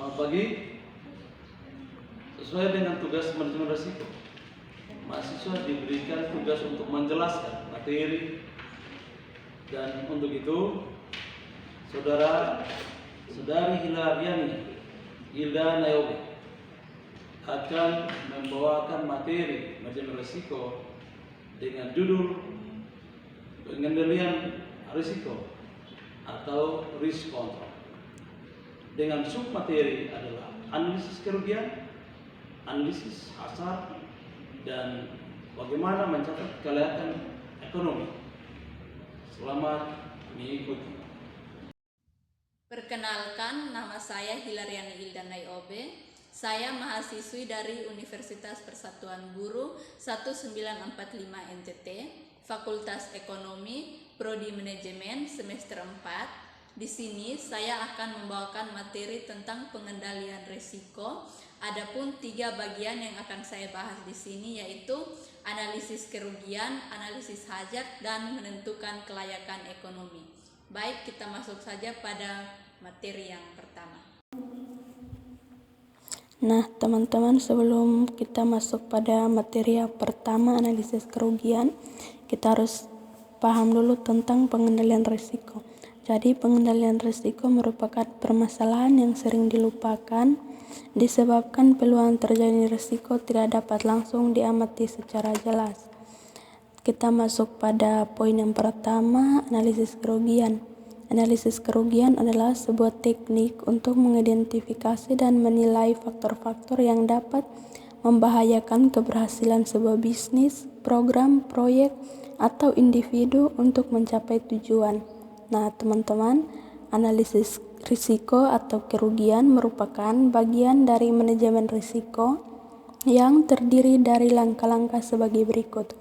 Selamat pagi. Sesuai dengan tugas manajemen risiko, mahasiswa diberikan tugas untuk menjelaskan materi, dan untuk itu saudari Hilariani Hilda Nayobe akan membawakan materi manajemen risiko dengan judul pengendalian risiko atau risk control, dengan submateri adalah analisis kerugian, analisis hasar, dan bagaimana mencatat kelihatan ekonomi. Selamat mengikuti. Perkenalkan, nama saya Hilariani Hilda Nayobe. Saya mahasiswi dari Universitas Persatuan Guru 1945 NTT, Fakultas Ekonomi, Prodi Manajemen semester 4. Di sini saya akan membawakan materi tentang pengendalian risiko. Adapun 3 bagian yang akan saya bahas di sini yaitu analisis kerugian, analisis hazard, dan menentukan kelayakan ekonomi. Baik, kita masuk saja pada materi yang pertama. Nah, teman-teman, sebelum kita masuk pada materi yang pertama, analisis kerugian, kita harus paham dulu tentang pengendalian risiko. Jadi, pengendalian risiko merupakan permasalahan yang sering dilupakan disebabkan peluang terjadi risiko tidak dapat langsung diamati secara jelas. Kita masuk pada poin yang pertama, analisis kerugian. Analisis kerugian adalah sebuah teknik untuk mengidentifikasi dan menilai faktor-faktor yang dapat membahayakan keberhasilan sebuah bisnis, program, proyek, atau individu untuk mencapai tujuan. Nah, teman-teman, analisis risiko atau kerugian merupakan bagian dari manajemen risiko yang terdiri dari langkah-langkah sebagai berikut.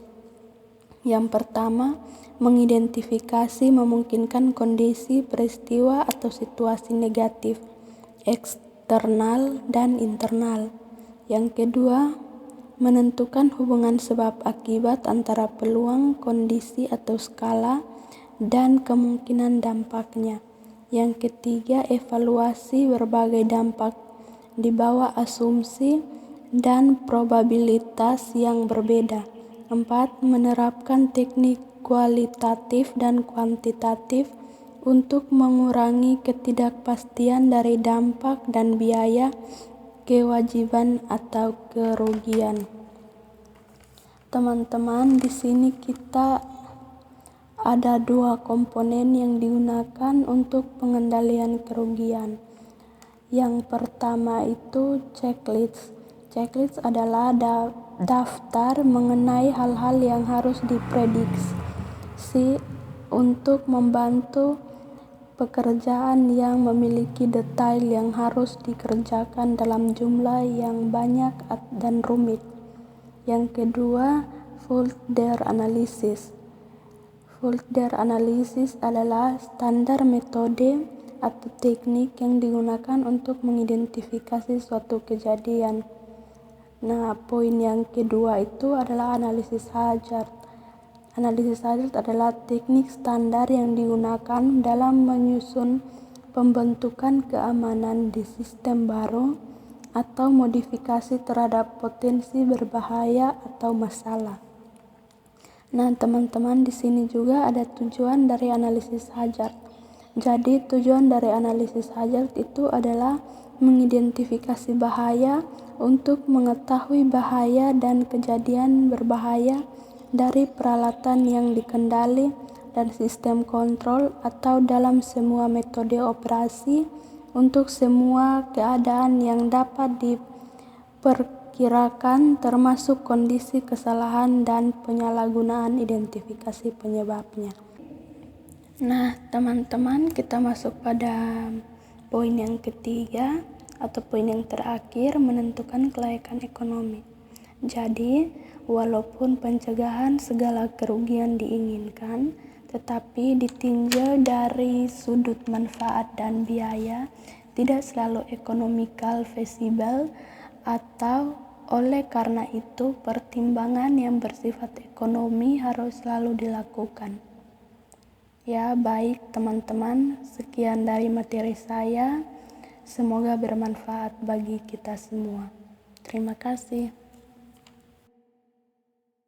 Yang pertama, mengidentifikasi memungkinkan kondisi, peristiwa, atau situasi negatif, eksternal dan internal. Yang kedua, menentukan hubungan sebab akibat antara peluang, kondisi, atau skala, dan kemungkinan dampaknya. Yang ketiga, evaluasi berbagai dampak di bawah asumsi dan probabilitas yang berbeda. 4. Menerapkan teknik kualitatif dan kuantitatif untuk mengurangi ketidakpastian dari dampak dan biaya kewajiban atau kerugian. Teman-teman, di sini kita ada 2 komponen yang digunakan untuk pengendalian kerugian. Yang pertama itu checklist. Checklist adalah daftar mengenai hal-hal yang harus diprediksi untuk membantu pekerjaan yang memiliki detail yang harus dikerjakan dalam jumlah yang banyak dan rumit. Yang kedua, folder analysis. Folder analysis adalah standar metode atau teknik yang digunakan untuk mengidentifikasi suatu kejadian. Nah, poin yang kedua itu adalah analisis hazard. Analisis hazard adalah teknik standar yang digunakan dalam menyusun pembentukan keamanan di sistem baru atau modifikasi terhadap potensi berbahaya atau masalah. Nah, teman-teman, di sini juga ada tujuan dari analisis hazard. Jadi, tujuan dari analisis hazard itu adalah mengidentifikasi bahaya untuk mengetahui bahaya dan kejadian berbahaya dari peralatan yang dikendali dan sistem kontrol atau dalam semua metode operasi untuk semua keadaan yang dapat diperkirakan termasuk kondisi kesalahan dan penyalahgunaan identifikasi penyebabnya. Nah, teman-teman, kita masuk pada poin yang ketiga atau poin yang terakhir, menentukan kelayakan ekonomi. Jadi, walaupun pencegahan segala kerugian diinginkan, tetapi ditinjau dari sudut manfaat dan biaya, tidak selalu ekonomikal feasible, atau oleh karena itu pertimbangan yang bersifat ekonomi harus selalu dilakukan. Ya, baik teman-teman, sekian dari materi saya. Semoga bermanfaat bagi kita semua. Terima kasih.